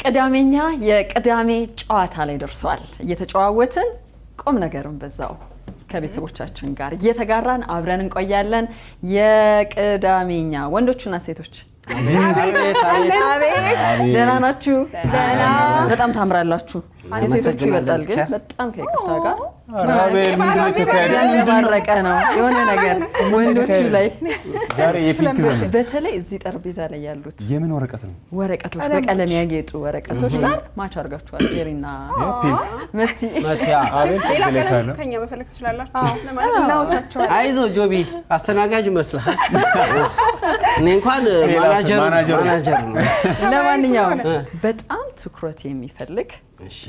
ቅዳሜኛ የቅዳሜ ጨዋታ ላይ ደርሷል። እየተጨዋወትን ቆም ነገርን በዛው ከቤተሰቦቻችን ጋር እየተጋራን አብረን እንቆያለን። የቅዳሜኛ ወንዶችና ሴቶች ደህና ናችሁ? በጣም ታምራላችሁ። የሴቶቹ ይበልጣል ግን በጣም ከይቅርታ ጋር ያንባረቀ ነው የሆነ ነገር ወንዶቹ ላይ በተለይ እዚህ ጠረጴዛ ላይ ያሉት የምን ወረቀት ነው? ወረቀቶች በቀለም ያጌጡ ወረቀቶች ጋር ማች አድርጋችኋል። ጌሪና መቲ ከኛ መፈለግ ትችላላችሁ ለማለት እናውሳቸዋለን። አይዞ ጆቢ አስተናጋጅ መስላል። እኔ እንኳን ማናጀር ነው። ለማንኛውም በጣም ትኩረት የሚፈልግ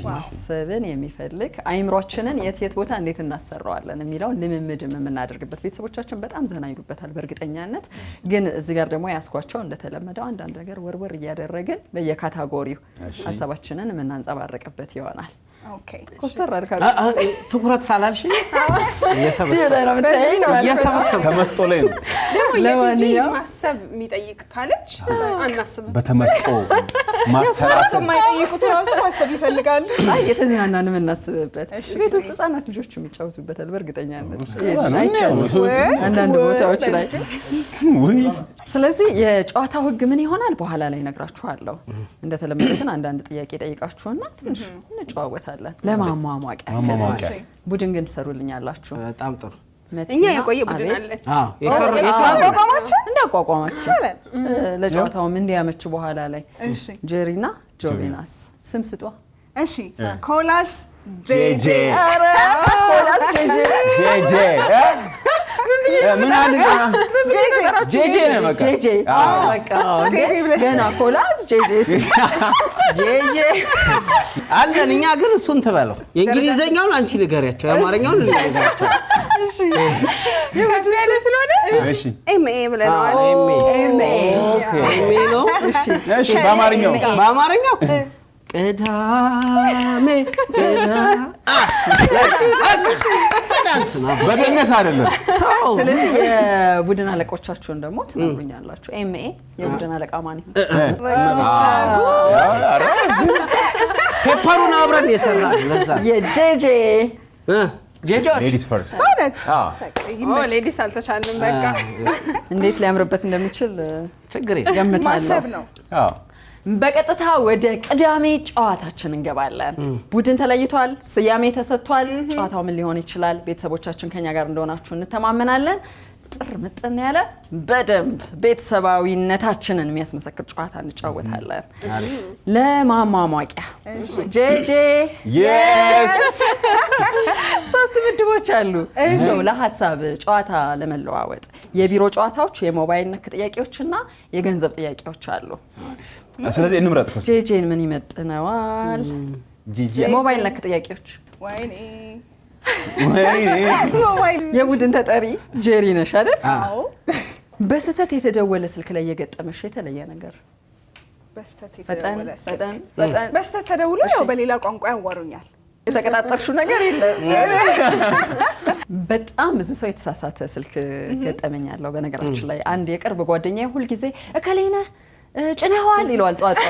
ማሰብን የሚፈልግ አይምሮአችንን የት ቦታ እንዴት እናሰራዋለን የሚለው ልምምድም የምናደርግበት ቤተሰቦቻችን በጣም ዘና ይሉበታል በእርግጠኛነት። ግን እዚህ ጋር ደግሞ ያስኳቸው እንደተለመደው አንዳንድ ነገር ወርወር እያደረግን በየካታጎሪው ሀሳባችንን የምናንጸባርቅበት ይሆናል። ኦኬ ኮስተር አድርጋ ትኩረት ሳላልሽ እየሰበሰብ ተመስጦ ላይ ነው። ለማንኛውም ማሰብ የሚጠይቅ ካለች አናስብ። በተመስጦ ማሰላሰል የማይጠይቁት ራሱ ማሰብ ይፈልጋሉ። አይ የተዝናናን የምናስብበት ቤት ውስጥ ህጻናት ልጆች የሚጫወቱበታል በእርግጠኛነት አንዳንድ ቦታዎች ላይ። ስለዚህ የጨዋታው ህግ ምን ይሆናል በኋላ ላይ እነግራችኋለሁ። እንደተለመደው ግን አንዳንድ ጥያቄ ጠይቃችሁና ትንሽ እንጨዋወታለን ለማሟሟቂያ። ቡድን ግን ትሰሩልኛላችሁ። በጣም ጥሩ። እኛ የቆየ ቡድን አለን። እንዳቋቋማችን ለጨዋታውም እንዲያመች በኋላ ላይ ጄሪና ጆቢናስ ስም ስጧ። እሺ ኮላስ ጄጄ ኮላስ ጄጄ ምን አለ ጄጄ ነው በቃ ጄጄ በቃ ገና ኮላስ ጄጄ አለን። እኛ ግን እሱን ትበለው። የእንግሊዘኛውን አንቺ ንገሪያቸው፣ የአማርኛውን ንገሪያቸው። እሺ የመጀመሪያ ስለሆነ እሺ ኤምኤ ብለናል። ኤምኤ ነው። እሺ በአማርኛው ቅዳሜ በደነስ አይደለም። ስለዚህ የቡድን አለቆቻችሁን ደግሞ ትነግሩኛላችሁ። ኤምኤ የቡድን አለቃ ማን ይሁን? ፔፐሩን አብረን የሰራን ለዛ የጄጄ ሌዲስ ፈርስት ሌዲስ አልተቻልንም። በቃ እንዴት ሊያምርበት እንደሚችል ችግር ገምታለሁ። ማሰብ ነው። በቀጥታ ወደ ቅዳሜ ጨዋታችን እንገባለን። ቡድን ተለይቷል፣ ስያሜ ተሰጥቷል። ጨዋታው ምን ሊሆን ይችላል? ቤተሰቦቻችን ከኛ ጋር እንደሆናችሁ እንተማመናለን። ጥር ምጥን ያለ በደንብ ቤተሰባዊነታችንን የሚያስመሰክር ጨዋታ እንጫወታለን። ለማሟሟቂያ ጄጄ የስ 3 ምድቦች አሉ። ለሐሳብ ጨዋታ ለመለዋወጥ የቢሮ ጨዋታዎች፣ የሞባይል ነክ ጥያቄዎችና የገንዘብ ጥያቄዎች አሉ። ስለዚህ እንምረጥ። ጄጄን ምን ይመጥነዋል? ጂጂ ሞባይል ነክ ጥያቄዎች ወይኔ የቡድን ተጠሪ ጄሪ ነሽ አይደል? አዎ። በስተት የተደወለ ስልክ ላይ የገጠመሽ የተለየ ነገር? በስተት ተደውሎ ያው በሌላ ቋንቋ ያዋሩኛል። የተቀጣጠርሽው ነገር የለም? በጣም ብዙ ሰው የተሳሳተ ስልክ ገጠመኛለሁ። በነገራችን ላይ አንድ የቅርብ ጓደኛዬ ሁል ጊዜ እከሌነ ጭነዋል ይለዋል ጧት።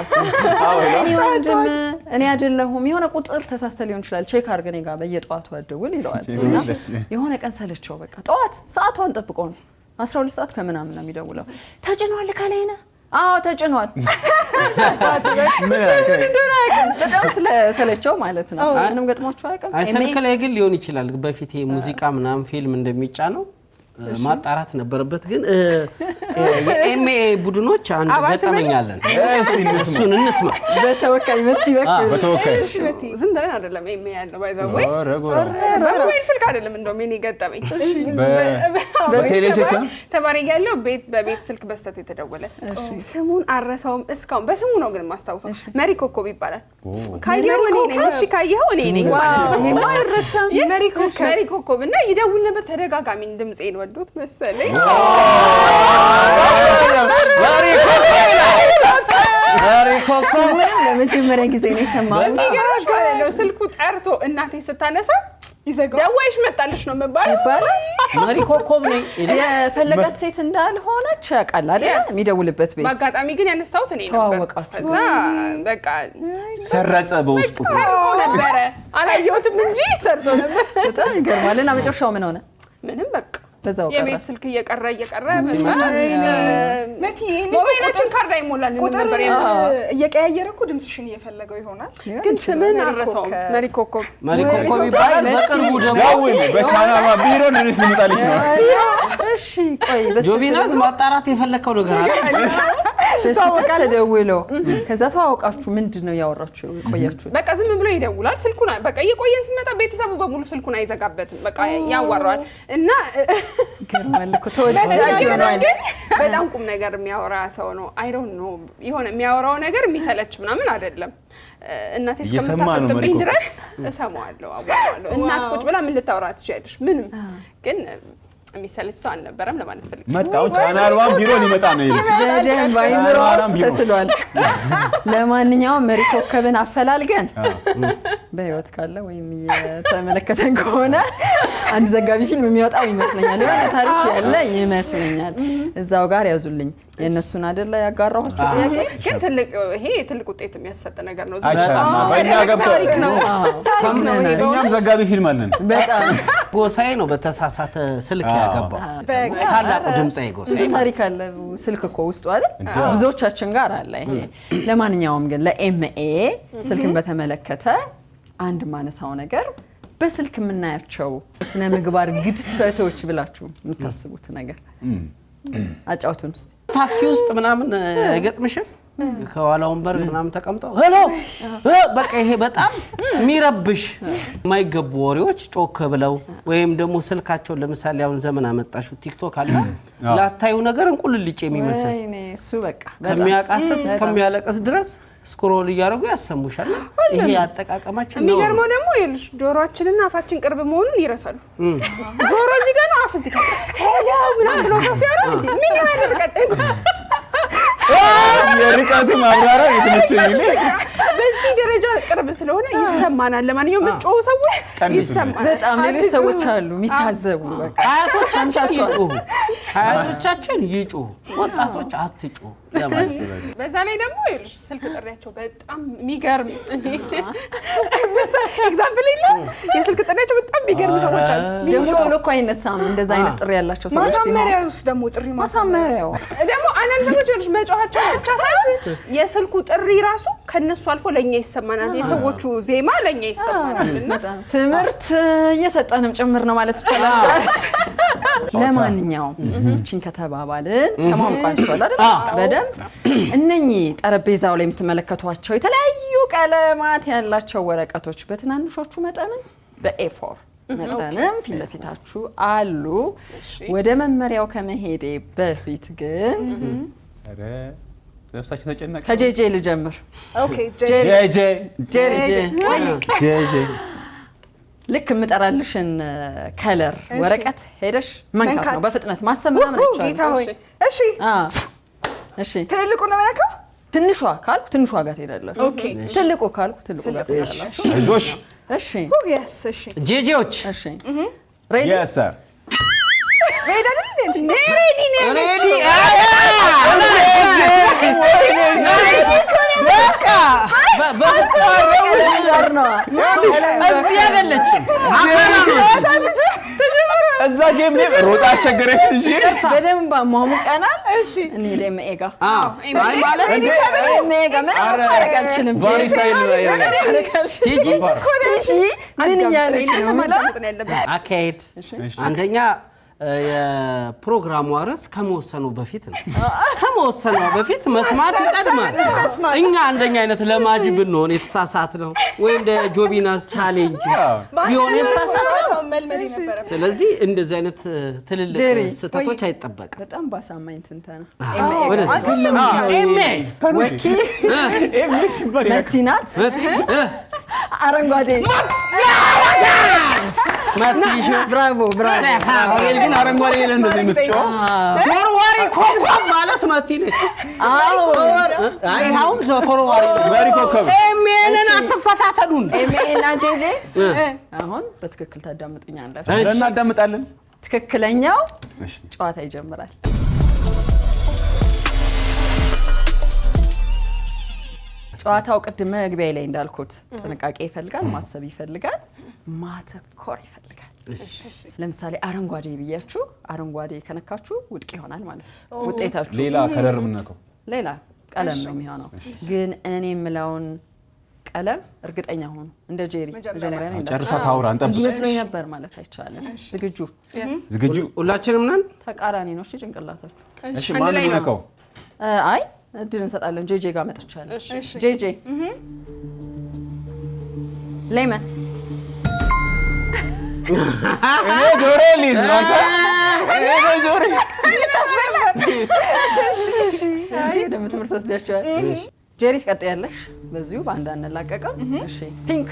እኔ አይደለሁም የሆነ ቁጥር ተሳስተ ሊሆን ይችላል ቼክ አድርገን እኔ ጋር በየጧቱ አደውል ይለዋል። የሆነ ቀን ሰለቸው በቃ ጠዋት ሰዓቷን ጠብቆ ነው 12 ሰዓት ከምናምን ነው የሚደውለው። ተጭኗል ከሌነ? አዎ ተጭኗል። በጣም ስለሰለቸው ማለት ነው። ምንም ገጥሟችሁ አያውቅም? ስልክ ላይ ግን ሊሆን ይችላል። በፊት ሙዚቃ ምናምን ፊልም እንደሚጫነው ማጣራት ነበረበት። ግን የኤምኤ ቡድኖች አንድ ገጠመኛለን። እሱን እንስማ። በተወካይ መቲ በቃ በተወካይ ዝም ብለን አይደለም ኤምኤ ያለው ባይዘው ወይ በሞባይል ስልክ አይደለም እንደውም እኔ ገጠመኝ። በቴሌስልክ ተማሪ ያለው በቤት ስልክ በስተት የተደወለ ስሙን አረሳውም እስካሁን በስሙ ነው ግን ማስታውሰው። መሪ ኮኮብ ይባላል። ካየው እኔ ነኝ። እሺ ካየው እኔ ነኝ። ይሄማ አይረሳም። መሪ ኮኮብ እና ይደውል ነበር ተደጋጋሚ ድምጼን ወዶት መሰለኝ። ለመጀመሪያ ጊዜ ነው የሰማሁት። ስልኩ ጠርቶ እናቴ ስታነሳ ይዘጋው ደዋይሽ መጣልሽ ነው መባል መሪ ኮከብ ነኝ የፈለጋት ሴት እንዳልሆነች ያውቃል አይደል የሚደውልበት ቤት በአጋጣሚ ግን ያነሳሁት እኔ ነበር ተዋወቃችሁ ከዛ በቃ ሰረጸ በውስጡ ሰርቶ ነበረ አላየሁትም እንጂ ሰርቶ ነበር በጣም ይገርማል እና መጨረሻው ምን ሆነ ምንም በቃ በዛው ቀረ የቤት ስልክ እየቀረ መቲ ሞባይላችን ካርድ አይሞላል ነበር እየቀያየረ እኮ ድምጽሽን እየፈለገው ይሆናል ግን ስምን አረሳውም መሪ ኮከብ ይባላል በቅርቡ ደግሞ ደውል በቻናሏ ቢሮ ነው ልመጣልሽ ነው እሺ ቆይ ጆቢናዝ ማጣራት የፈለከው ነገር አለ ተደውሎ ከዛ ተዋወቃችሁ ምንድነው ያወራችሁ ቆያችሁ በቃ ዝም ብሎ ይደውላል ስልኩን በቃ እየቆየን ስንመጣ ቤተሰቡ በሙሉ ስልኩን አይዘጋበትም በቃ ያዋራል እና ይገርማል እኮ ተወዳጅ ሆኗል በጣም ቁም ነገር የሚያወራ ሰው ነው አይ ዶንት ኖ የሆነ የሚያወራው ነገር የሚሰለች ምናምን አይደለም እናቴ እስከምታፈጥብኝ ድረስ እሰማዋለሁ አዋራዋለሁ እናት ቁጭ ብላ ምን ልታወራ ትችያለሽ ምንም ግን የሚሰለች ሰው አልነበረም ለማለት ፈልጌ መጣው ቻናሏን ቢሮ ሊመጣ ነው ይልሽ በደንብ አይምሮ ተስሏል ለማንኛውም መሪ ኮከብን አፈላልገን በህይወት ካለ ወይም የተመለከተን ከሆነ አንድ ዘጋቢ ፊልም የሚወጣው ይመስለኛል የሆነ ታሪክ ያለ ይመስለኛል እዛው ጋር ያዙልኝ የነሱን አይደለ ያጋራኋችሁ ጥያቄ ግን ይሄ ትልቅ ውጤት የሚያሰጥ ነገር ነው በእኛ ገብቶ ታሪክ ነው እኛም ዘጋቢ ፊልም አለን በጣም ጎሳዬ ነው በተሳሳተ ስልክ ያገባው ታላቁ ድምጻዬ ጎሳዬ ታሪክ አለ ስልክ እኮ ውስጡ አይደል ብዙዎቻችን ጋር አለ ይሄ ለማንኛውም ግን ለኤምኤ ስልክን በተመለከተ አንድ ማነሳው ነገር በስልክ የምናያቸው ስነ ምግባር ግድፈቶች ብላችሁ የምታስቡት ነገር አጫውቱን ውስጥ ታክሲ ውስጥ ምናምን አይገጥምሽም ከኋላ ወንበር ምናምን ተቀምጠው ሄሎ በቃ ይሄ በጣም የሚረብሽ የማይገቡ ወሬዎች ጮክ ብለው ወይም ደግሞ ስልካቸው ለምሳሌ አሁን ዘመን አመጣሹ ቲክቶክ አለ ላታዩ ነገር እንቁልልጭ የሚመስል እሱ በቃ ከሚያቃስት እስከሚያለቅስ ድረስ ስክሮል እያደረጉ ያሰሙሻል ይሄ አጠቃቀማችን ነው የሚገርመው ደግሞ ይልሽ ጆሮአችንና አፋችን ቅርብ መሆኑን ይረሳሉ ጆሮ እዚህ ጋር ነው አፍ እዚህ ጋር ሄሎ ምናምን ብሎ ሰው ሲያወራ ምን ያደርጋል የርቀቱ ማብራሪያ የተመቸኝ በዚህ ደረጃ ቅርብ ስለሆነ ይሰማናል ለማንኛውም ምጮው ሰዎች ይሰማናል በጣም ሌሎች ሰዎች አሉ የሚታዘቡ በቃ አያቶቻችን ይጮሁ ወጣቶች አትጮሁ በዛ ላይ ደግሞ ይልሽ ስልክ ጥሪያቸው በጣም የሚገርም ኤግዛምፕል የለም የስልክ ጥሪያቸው በጣም የሚገርም ሰዎች አሉ ደግሞ ቶሎ እኮ አይነሳም እንደዛ አይነት ጥሪ ያላቸው ሰዎች ማሳመሪያውስ ደግሞ ጥሪ ማሳመሪያው ደግሞ አንዳንድ ሰዎች ይልሽ መጮሃቸው ብቻ ሳይሆን የስልኩ ጥሪ ራሱ ከነሱ አልፎ ለኛ ይሰማናል የሰዎቹ ዜማ ለኛ ይሰማናልና ትምህርት እየሰጠንም ጭምር ነው ማለት ይቻላል ለማንኛውም እቺን ከተባባልን ከማምቋን ይችላል አይደል በደንብ እነኚህ ጠረጴዛው ላይ የምትመለከቷቸው የተለያዩ ቀለማት ያላቸው ወረቀቶች በትናንሾቹ መጠንም በኤ4 መጠንም ፊት ለፊታችሁ አሉ ወደ መመሪያው ከመሄዴ በፊት ግን አረ ለፍሳችን ተጨነቀ ከጄጄ ልጀምር ኦኬ ጄጄ ልክ የምጠራልሽን ከለር ወረቀት ሄደሽ መንካት ነው በፍጥነት ማሰብ ምናምን ይቻላል እሺ እሺ ትልቁ ነው ማለት ትንሿ ካልኩ ትንሿ ጋር ትሄዳላችሁ ኦኬ ትልቁ ካልኩ ትልቁ ጋር ትሄዳላችሁ አይዞሽ እሺ yes እሺ ጄጄዎች እሺ ሬዲ yes sir ሬዲ አይደል እንዴ ሬዲ እዛ ጌም ላይ ሮጣ አሸገረች እንጂ በደንብ አሟሙቀናል እሺ እንሂድ ኤምኤጋ አይ ማለት ኤምኤጋ ማረጋችንም ቲጂ ምን ያለች ነው ማዳመጥ ነው ያለብን አካሄድ አንደኛ የፕሮግራሙ ርዕስ ከመወሰኑ በፊት ነው ከመወሰኑ በፊት መስማት ይቀድማል እኛ አንደኛ አይነት ለማጅ ብንሆን የተሳሳት ነው ወይ እንደ ጆቢናስ ቻሌንጅ ቢሆን የተሳሳት ነው መልመድ ነበር ስለዚህ እንደዚህ አይነት ትልልቅ ስህተቶች አይጠበቅም በጣም ባሳማኝ ትንተና ኤምኤ ወኪል መቲናት አረንጓዴ ማትይሽ ብራቮ ግን አረንጓዴ ለምን እንደዚህ የምትጮህ ዶር ዋሪ ኮከብ ማለት መቲ ነች። አዎ አይሃውም ተወርዋሪ መሪ ኮከብ ኤሜንን አትፈታተዱን። ኤሜና ጄጄ አሁን በትክክል ታዳምጡኛላችሁ። እናዳምጣለን። ትክክለኛው ጨዋታ ይጀምራል። ጨዋታው ቅድም መግቢያ ላይ እንዳልኩት ጥንቃቄ ይፈልጋል፣ ማሰብ ይፈልጋል፣ ማተኮር ይፈልጋል። ለምሳሌ አረንጓዴ ብያችሁ አረንጓዴ ከነካችሁ ውድቅ ይሆናል ማለት ነው ውጤታችሁ። ሌላ ከለር ምንነካው ሌላ ቀለም ነው የሚሆነው። ግን እኔ የምለውን ቀለም እርግጠኛ ሆኑ። እንደ ጄሪ መጀመሪያ ላይ ጨርሳ ታውራ እንጠብቅ ይመስለኝ ነበር ማለት አይቻልም። ዝግጁ ሁላችንም ነን። ተቃራኒ ነው። እሺ ጭንቅላታችሁ። እሺ ማን ይነካው? አይ እድል እንሰጣለን። ጄጄ ጋር መጥቻለሁ። ጄጄ ሌመን እኔ ጆሮ ሊዝ አንተ እኔ ጆሮ እሺ ደም ትምህርት ወስዳችኋል። ጄሪ ትቀጥያለሽ። በዚሁ ባንዳ እንላቀቀም። እሺ ፒንክ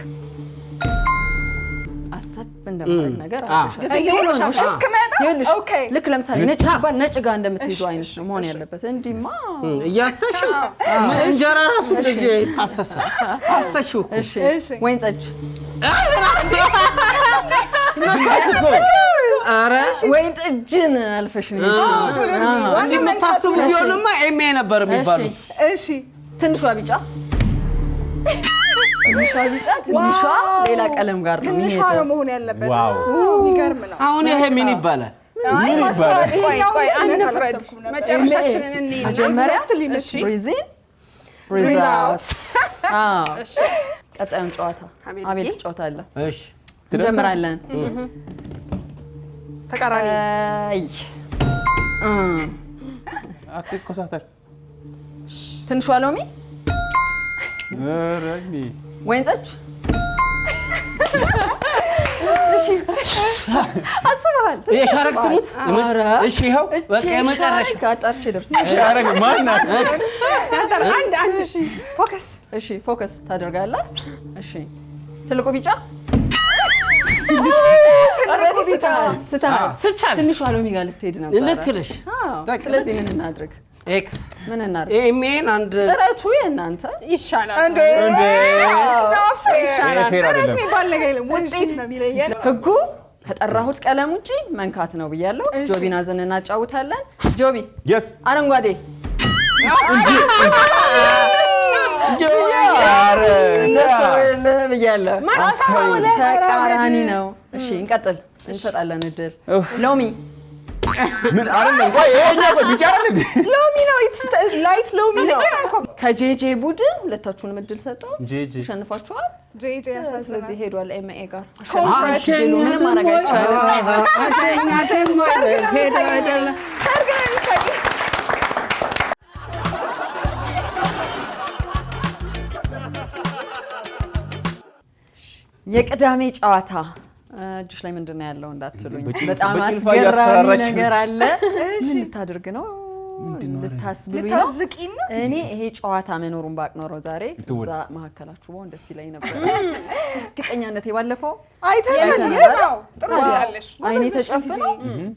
አሰብ እንደማለት ነገር አለሽ። ኦኬ ልክ ለምሳሌ ነጭ ባል ነጭ ጋር እንደምትይዙ አይነት ነው መሆን ያለበት። እንዲማ እያሰሽው እንጀራ ራሱ እንደዚህ ይታሰሳል። አሰሽው። እሺ ወይን ጠጅ ነካሽኮ አረ ወይን ጠጅን አልፈሽ ነው እንዴ የምታስቡ ቢሆንማ ኤሜ ነበር የሚባሉት። እሺ ትንሿ ቢጫ ትንሿ ሌላ ቀለም ጋር ነው የሚሄደው። ትንሿ ነው መሆን ያለበት። ዋው የሚገርም ነው። አሁን ይሄ ምን ይባላል? ምን ይባላል? ቆይ አንፍረድ። መጨረሻችንን እንይና መጀመሪያ ብሪዝ አውት። እሺ ቀጣዩን ጨዋታ አቤት ትጫወታለህ። እሺ እንጀምራለን። ተቃራኒ አትኮሳተር። ትንሿ ሎሚ ረኒ ወይን ጠጅ። እሺ አስበሃል። የሻረክቱት እሺ ይኸው በቃ የመጨረሻ ካጣርቼ ደርስ ያረግ ማናት? አንድ እሺ ፎከስ። እሺ ፎከስ ታደርጋለህ። እሺ ትልቁ ቢጫ ስቻል ትንሿ ሎሚ ጋር ልትሄድ ነበር። ልክ ነሽ። ስለዚህ ምን እናድርግ? ኤክስ ምን እናድርግ? ኤሜን አንድ ጥረቱ የእናንተ ይሻላል። እንዴ ፌር አይደለም። የሚባል ነገር የለም። ውጤት ነው የሚለየን። ህጉ ከጠራሁት ቀለም ውጪ መንካት ነው ብያለሁ። ጆቢና ዘን እናጫውታለን። ጆቢ የስ አረንጓዴ ብያለሁ። ተቃራኒ ነው። እሺ እንቀጥል። እንሰጣለን እድል። ሎሚ ምን አይደለም። ቆይ ይሄኛው ቆይ ቢጫ አይደለም። ሎሚ ነው። ላይት ሎሚ ነው። ከጄጄ ቡድን ሁለታችሁንም እድል ሰጠው። ጄጄ ሸንፋችኋል። ጄጄ ያሳዝናል። ስለዚህ ሄዷል ኤምኤ ጋር። ኮንትራክት ምንም ማድረግ አይቻልም። የቅዳሜ ጨዋታ እጅሽ ላይ ምንድነው ያለው እንዳትሉኝ፣ በጣም አስገራሚ ነገር አለ። ምን ልታደርግ ነው? ልታስብሉኝ ነው? እኔ ይሄ ጨዋታ መኖሩን ባቅ ኖሮ ዛሬ እዛ መሀከላችሁ በሆን ደስ ይለኝ ነበር። እርግጠኛነቴ ባለፈው አይተናል። ጥሩ ያለሽ አይኔ ተጨፍኖ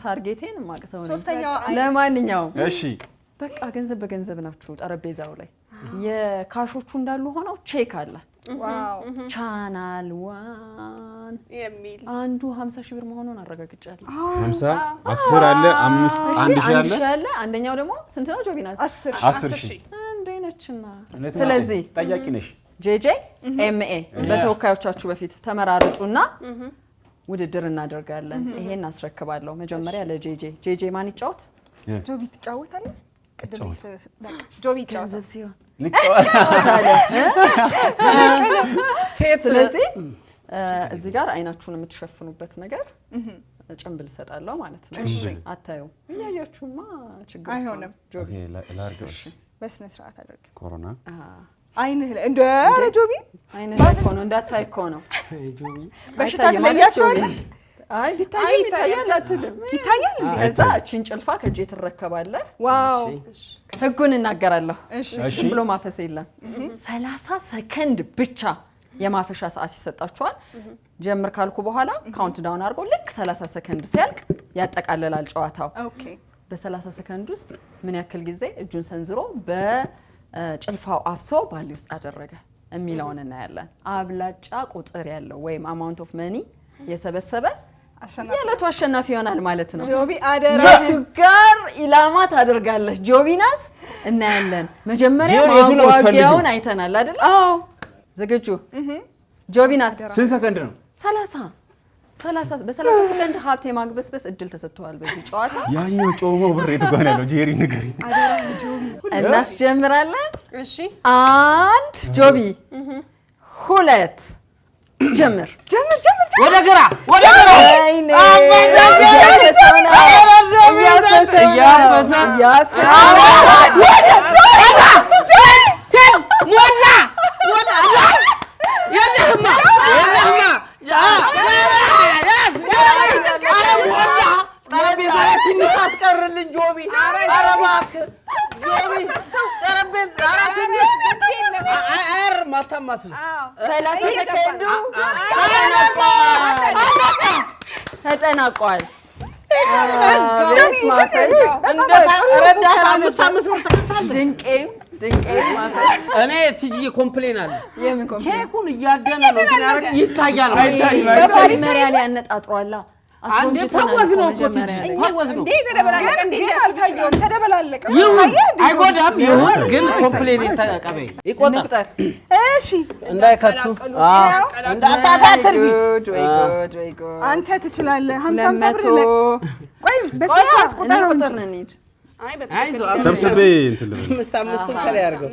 ታርጌቴን ማቅሰው ነው። ለማንኛውም እሺ በቃ ገንዘብ በገንዘብ ናችሁ። ጠረጴዛው ላይ የካሾቹ እንዳሉ ሆነው ቼክ አለ። ዋው ቻናል 1 የሚል አንዱ 50 ሺህ ብር መሆኑን አረጋግጫለሁ። 50 10 አለ 5 1 ሺህ አለ። አንደኛው ደግሞ ስንት ነው ጆቢና? 10 ሺህ እንዴ ነችና። ስለዚህ ጠያቂ ነሽ። ጄጄ ኤምኤ በተወካዮቻችሁ በፊት ተመራርጡና ውድድር እናደርጋለን። ይሄን አስረክባለሁ። መጀመሪያ ለጄጄ ጄጄ ማን ይጫወት? ጆቢ ትጫወታለህ? ቅድም ጆቢ ይጫወታል ሲሆን ልጫወት አለ። ስለዚህ እዚህ ጋር አይናችሁን የምትሸፍኑበት ነገር ጭንብል ሰጣለሁ ማለት ነው። አታዩ እያያችሁማ ችግር አይሆንም። ኦኬ ላርገሽ በስነ ስርዓት አድርግ። ኮሮና አይንህ ላይ እንደ ጆቢ አይንህ ላይ እኮ ነው እንዳታይ እኮ ነው። በሽታ ትለያቸዋለህ። አይ ቢታይ ይታያል አትልም? ይታያል እንዴ? ከዛ እቺን ጭልፋ ከጄ ትረከባለህ። ዋው ህጉን እናገራለሁ። እሺ ብሎ ማፈስ የለም። 30 ሰከንድ ብቻ የማፈሻ ሰዓት ይሰጣችኋል። ጀምር ካልኩ በኋላ ካውንት ዳውን አድርጎ ልክ 30 ሰከንድ ሲያልቅ ያጠቃልላል ጨዋታው። ኦኬ በ30 ሰከንድ ውስጥ ምን ያክል ጊዜ እጁን ሰንዝሮ በጭልፋው አፍሶ ባሊ ውስጥ አደረገ የሚለውን እናያለን። አብላጫ ቁጥር ያለው ወይም አማውንት ኦፍ መኒ የሰበሰበ የዕለቱ አሸናፊ ይሆናል ማለት ነው። ጆቢ አደራ ጋር ኢላማ ታደርጋለች ጆቢናስ እናያለን። መጀመሪያ ማዋቂያውን አይተናል አይደል? አዎ ዝግጁ ጆቢናስ ስንት ሰከንድ ነው? 30 በ30 ሰከንድ ሀብት የማግበስበስ እድል ተሰጥቷል በዚህ ጨዋታ። ያኛው ጮሞ ብር የቱ ጋር ያለው ጄሪ ንገሪ። እናስጀምራለን። እሺ 1 ጆቢ 2 ጀምር ወደ ግራ አይኔ ተጠናቋል። ድንቄም ማፈስ እኔ ትጂ ኮምፕሌን አለ። የምን ኮምፕሌን? ቼኩን እያደነ ነው ግን ያረግ ይታያል። መጀመሪያ ላይ ያነጣጥሯላ። አንዴ ፓወዝ ነው እኮ ትጂ ፓወዝ ነው። ግን አልታየውም፣ ተደበላለቀ። አይጎዳም። ይሁን ግን ኮምፕሌን ይታቀበይ ይቆጣ። እሺ እንዳይከቱ እንዳታታተርፊ። ወይ ጉድ አንተ ትችላለህ። 50 ብር ነው። ቆይ በስርዓት ቁጥር ነው እንሂድ። ሰብስቤ እንትን ልበል። 5 ከላይ አድርገው።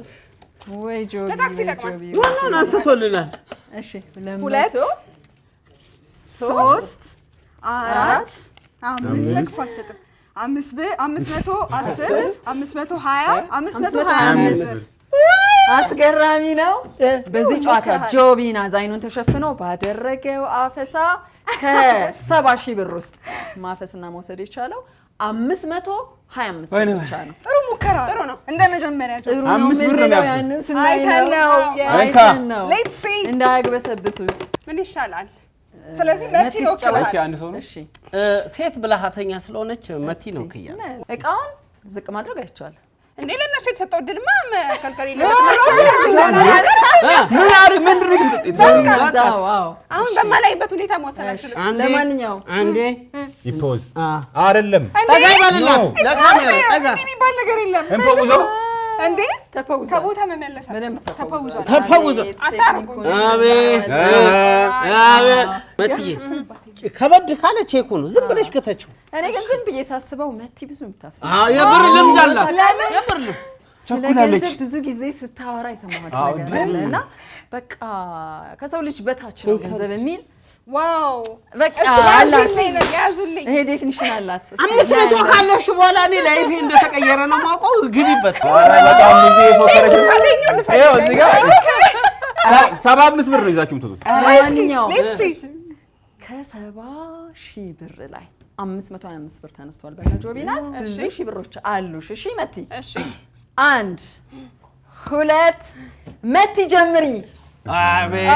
ወይ ጆቢ ዋናውን አንስቶልናል። እሺ 2 3 4 5 ለክፋሰጥም 510 520 525 አስገራሚ ነው። በዚህ ጨዋታ ጆቢናስ አይኑን ተሸፍኖ ባደረገው አፈሳ ከ70,000 ብር ውስጥ ማፈስና መውሰድ የቻለው 525 ብቻ ነው። ጥሩ ሙከራ ጥሩ ነው። እንደ መጀመሪያ ጥሩ ነው። 5 ብር ነው ያንን ስናይ ነው ሌትስ ሲ እንዳያግበሰብሱት ምን ይሻላል? ስለዚህ መቲ ነው ጨዋታ አንድ ሰው ነው። እሺ ሴት ብልሃተኛ ስለሆነች መቲ ነው ከያ እቃውን ዝቅ ማድረግ አይቻልም እንዴ? ለነሱ የተሰጠው ድልማ መከልከል አሁን በማላይበት ሁኔታ መወሰናችሁ። ለማንኛውም አንዴ ይፖዝ አይደለም ጠጋ ይበልላት ለካሜራ ጠጋ የሚባል ነገር የለም። እንፖውዘው እንዴ ተፈውዟል። ከቦታ መመለስ በደንብ ተፈውዟል። ተፈውዟል። አታርጉኝ። አቤት መቲ ከበድ ካለ ቼኩ ነው ዝም ብለሽ ከተችው። እኔ ግን ዝም ብዬ ሳስበው መቲ ብዙ የምታፍስ የብር ልምድ አላት። የብር ልምድ ስለገንዘብ ብዙ ጊዜ ስታወራ የሰማሁት ነገር አለና በቃ ከሰው ልጅ በታች ነው ገንዘብ የሚል ዋው በቃ አላት። ይሄ ዴፊኒሽን አላት። 500 ካለሽ በኋላ እኔ ላይፌ እንደተቀየረ ነው የማውቀው። ግቢበት በጣም ብዙ የፎከረሽ ይኸው እዚህ ጋር 75 ብር ነው ይዛችሁ የምትወጡት። ለማንኛውም ሌትስ ሲ ከ70,000 ብር ላይ 525 ብር ተነስቷል። በቃ ጆቢናስ ብዙ ሺህ ብሮች አሉሽ። እሺ መቲ እሺ 1 2 መቲ ጀምሪ። አቤት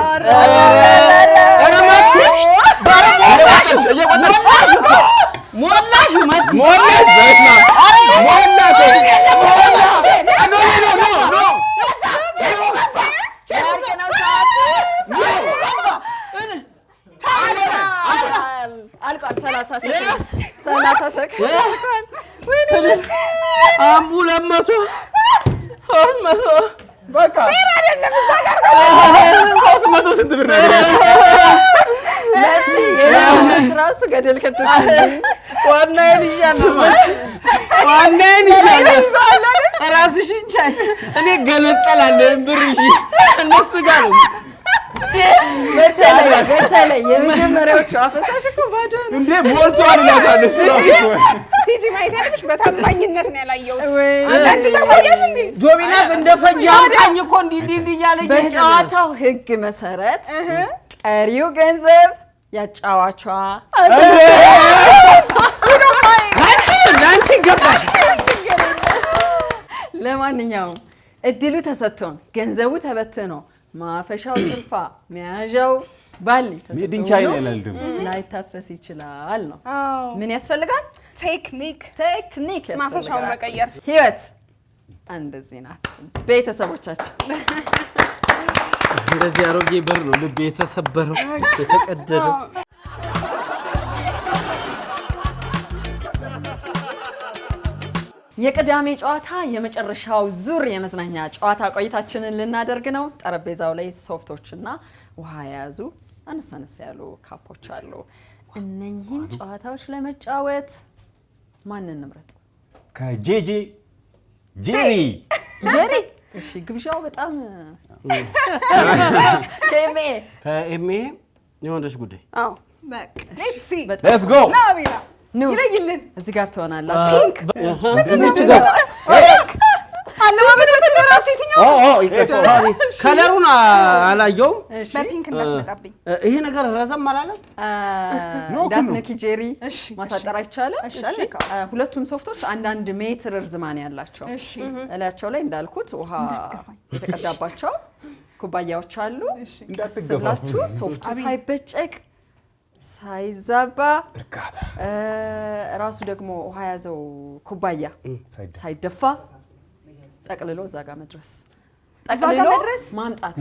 ሞላሽ መቲ አልቋል። 30 ሰከንድ አምቡ 200 300 በቃ ፌር አይደለም። እዛ ጋር 300 ስንት ብር ነው? መቲ የራስ ራሱ ገደል ከተች ዋናዬን እያለሁ ራስሽን ቻይ። እኔ ገለጠላለሁ ብር እሺ እነሱ ጋር ነው። በተለይ የመጀመሪያዎቹ አፈሳሽ እኮ ባዶ ነው እንዴ ሞልቷል ይላታል እሱ ራሱ። ቲጂ ማየት ያለብሽ በታማኝነት ነው ያላየሁት። አንቺ ሰውዬሽ እንዴ ጆቢናስ እንደ ፈንጂ አምጣኝ እኮ እንዲህ እያለ በጨዋታው ህግ መሰረት ቀሪው ገንዘብ ያጫዋቿ አንቺ ገባሽ። ለማንኛውም እድሉ ተሰጥቶን ገንዘቡ ተበትኖ ማፈሻው ጭልፋ መያዣው ባሊ ድንቻይ ነው ይላል ደግሞ ላይታፈስ ይችላል ነው። ምን ያስፈልጋል? ቴክኒክ ማፈሻውን መቀየር ህይወት እንደዚህ ናት ቤተሰቦቻችን እንደዚህ አሮጌ በር ነው ልብ የተሰበረው የተቀደደው የቅዳሜ ጨዋታ የመጨረሻው ዙር የመዝናኛ ጨዋታ ቆይታችንን ልናደርግ ነው ጠረጴዛው ላይ ሶፍቶችና ውሃ የያዙ አነሳነስ ያሉ ካፖች አሉ እነኚህን ጨዋታዎች ለመጫወት ማንን እንምረጥ ከጄጄ ጄሪ እሺ ግብዣው በጣም ከኤምኤ የወንዶች ጉዳይ አዎ በቃ ሌትስ ጎ ናቢላ ኑ ይለይልን እዚህ ጋር ትሆናላችሁ እዚች ጋር አለማመድ ለራሱ የትኛው ሶሪ ከለሩን አላየውም በፒንክ እናስመጣብኝ ይሄ ነገር ረዘም አላለም ዳፍነኪ ጄሪ እሺ ማሳጠር አይቻልም እሺ ሁለቱም ሶፍቶች አንድ ሜትር ርዝማኔ ያላቸው እሺ እላቸው ላይ እንዳልኩት ውሃ የተቀዳባቸው ኩባያዎች አሉ እንዳትገፋ ስብላችሁ ሶፍቱ ሳይበጨቅ ሳይዛባ እርካታ ራሱ ደግሞ ውሃ ያዘው ኩባያ ሳይደፋ ጠቅልሎ እዛ ጋር መድረስ ጠቅልሎ ማምጣት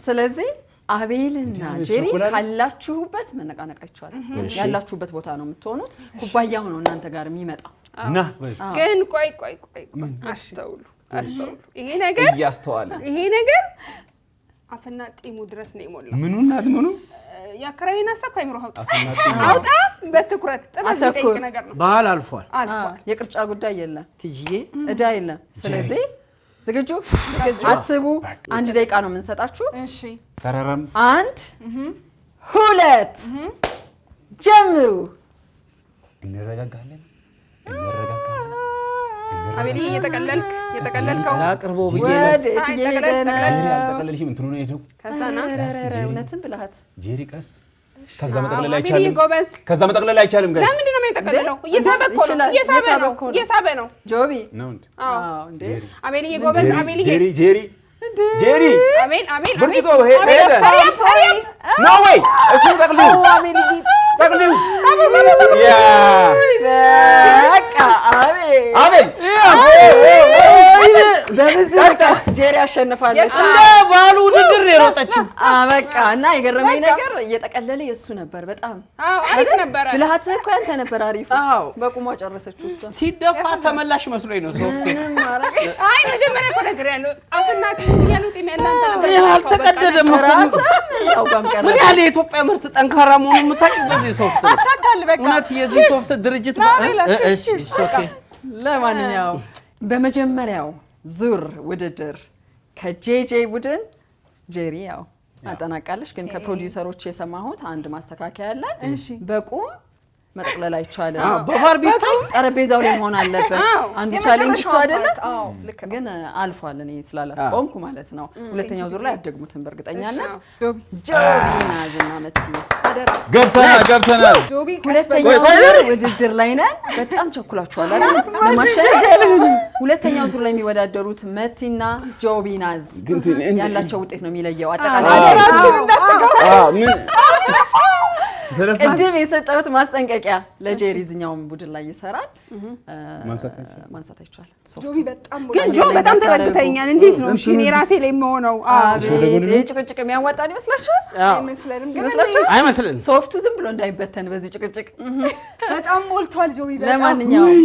ስለዚህ አቤልና ጄሪ ካላችሁበት መነቃነቅ አይቻልም ያላችሁበት ቦታ ነው የምትሆኑት ኩባያው ነው እናንተ ጋር የሚመጣው ና ግን ቆይ አስተውሉ ይሄ ነገር አፍና ጢሙ ድረስ ነው የሞላው ምኑና ያከራይና ሐሳብ ካይምሮ አውጣ በትኩረት ጥናት ጠይቅ ነገር ነው ባህል አልፏል የቅርጫ ጉዳይ የለም ትጂዬ እዳ የለም ስለዚህ ዝግጁ አስቡ አንድ ደቂቃ ነው የምንሰጣችሁ እሺ ተራራም 1 2 ጀምሩ እንረጋጋለን አቤል እየተቀለልከው አቅርቦ ብዬ ነው ተቀለልሽም እንትኑ ነው የሄደው ከዛና እውነትም ብለሃት ጄሪ ቀስ ከዛ መጠቅለል አይቻልም ጋር ለምንድን ነው የተቀለለው እየሳበ ነው ጆቢ ነው እንዴ አዎ እንዴ አቤል ጎበዝ ጄሪ አቤል ብርጭቆ ሄደ ነው ወይ እሱ ጠቅልዩ ያ በቃ አቤል በዚህ ርቀት ጄሪ አሸንፋለች እንደ ባሉ ውድድር ነው የሮጠችው በቃ እና የገረመኝ ነገር እየጠቀለለ የሱ ነበር በጣም አሪፍ ነበር ብልሃት እኮ ያንተ ነበር አሪፍ በቁሟ ጨረሰችው እሷ ሲደፋ ተመላሽ መስሎኝ ነው ሶፍት አይ መጀመሪያ እኮ ነገር ያለው አፍና ያሉት የሚያላንተ ነበር አልተቀደደም እኮ ምን ያለ የኢትዮጵያ ምርት ጠንካራ መሆኑን የምታውቂው በዚህ ሶፍት እውነት የዚህ ሶፍት ድርጅት እሺ ኦኬ ለማንኛውም በመጀመሪያው ዙር ውድድር ከጄጄ ቡድን ጄሪ ያው አጠናቃለች ግን ከፕሮዲዩሰሮች የሰማሁት አንድ ማስተካከያ አለ በቁም መጠቅለል አይቻልም በፋርቢታ ጠረጴዛው ላይ መሆን አለበት አንዱ ቻሌንጅ እሱ አይደለም ግን አልፏል እኔ ስላላስቆምኩ ማለት ነው ሁለተኛው ዙር ላይ አደግሙትን በርግጠኛነት ጆቢና ዝናመት ገብተናል ሁለተኛው ዙር ውድድር ላይ ነን በጣም ቸኩላችኋል አይደል ለማሸነፍ ሁለተኛው ዙር ላይ የሚወዳደሩት መቲና ጆቢናዝ ያላቸው ውጤት ነው የሚለየው አጠቃላይ አደራችን እንዳትገባ ምን ቅድም የሰጠሁት ማስጠንቀቂያ ለጄሪ ዝኛውን ቡድን ላይ ይሰራል ማንሳት አይቻልም ጆቢ በጣም ግን ጆ በጣም ተረድተኛል እንዴት ነው እሺ እኔ ራሴ ላይ የምሆነው ጭቅጭቅ የሚያዋጣን ይመስላችኋል አይመስልም ግን አይመስልም ሶፍቱ ዝም ብሎ እንዳይበተን በዚህ ጭቅጭቅ በጣም ሞልቷል ጆቢ በጣም ለማንኛውም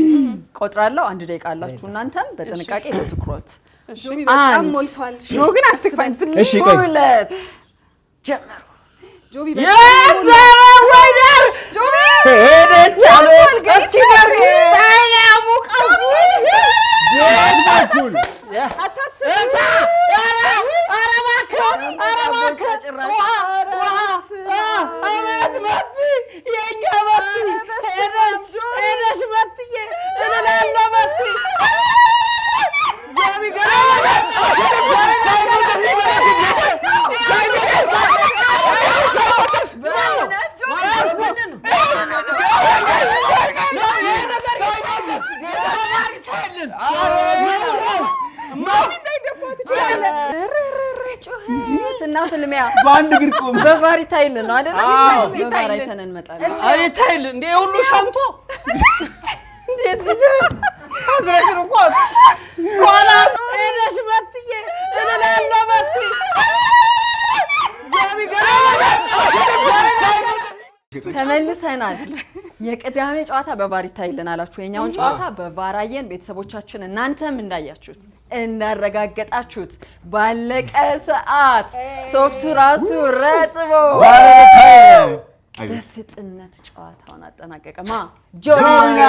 ቆጥራለሁ አንድ ደቂቃ አላችሁ እናንተም በጥንቃቄ በትኩረት ጆቢ በጣም ሞልቷል ጆ ግን አትክፋኝ እሺ ቆይ ሁለት ጀምሩ ጆቢ የዘራ ወይደር ጆቢ ሄደች አለ እስኪ ደርግ ሳይላሙ ቀቡ ደርኩል አታስብ አረባከ አመት መት የኛ መት ሄደች መትዬ እልላለ መት ጆቢ ገራ እና ፍልሚያ በአንድ እግር ቆም በቫሪታይል ነው አይደል? በቫሪታይል እንመጣለን። አይታይል እንዴ ሁሉ ሻንቶ አይተናል። የቅዳሜ ጨዋታ በቫር ይታይልን አላችሁ። የኛውን ጨዋታ በቫር አየን። ቤተሰቦቻችን እናንተም እንዳያችሁት እንዳረጋገጣችሁት ባለቀ ሰዓት ሶፍቱ ራሱ ረጥቦ በፍጥነት ጨዋታውን አጠናቀቀ። ጆና